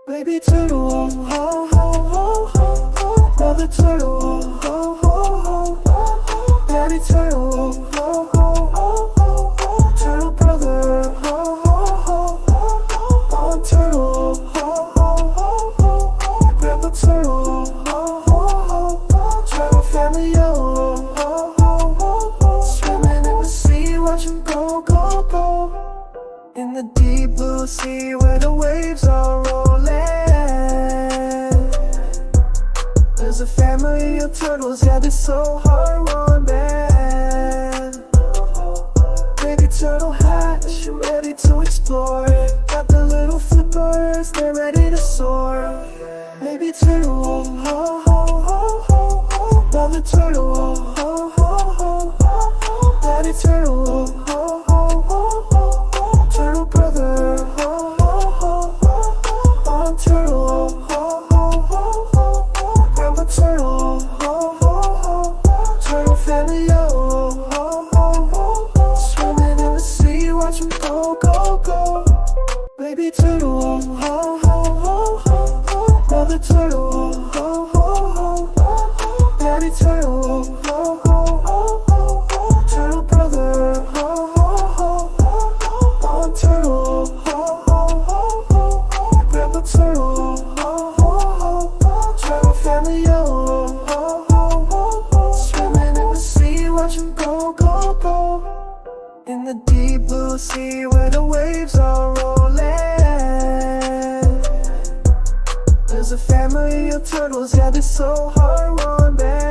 Baby turtle, oh, oh, oh, oh, oh. Mother turtle, oh, oh, oh, oh. Daddy turtle, oh, oh, oh, oh, oh. Turtle brother, oh, oh, oh, oh, oh. Turtle, oh, oh, oh, oh. Grandpa turtle, oh, oh, oh. Turtle family, oh, oh, oh, oh. Swimming in the sea, watch 'em go, go, go. In the deep blue sea where the waves are rolling, there's a family of turtles, yeah, they're so heartwarming. Baby turtle hatch, you're ready to explore. Got the little flippers, they're ready to soar. Baby turtle, oh, oh, oh, oh, oh. Mother turtle, oh, oh, oh, oh, oh. Daddy turtle, oh, oh, oh, oh, oh. Turtle brother, oh, oh, oh, oh, oh. Turtle, oh, oh, oh, oh, oh. Grandpa turtle, oh, oh, oh, oh. Turtle family, oh, oh, oh, oh, oh. Swimming in the sea, watch 'em go, go, go. Baby turtle, oh, oh, oh, oh, oh. Mother turtle, oh, oh, oh, oh. Daddy turtle, oh, oh, oh, oh, oh. Turtle brother, oh, oh, oh, oh, oh. Turtle, oh, oh, oh, oh, oh. Grandpa turtle, oh, oh, oh, oh. Turtle family, oh, oh, oh, oh, oh. Swimming in the sea, watch 'em go, go, go. In the deep blue sea where the waves are rolling, there's a family of turtles, yeah, they're so heartwarming.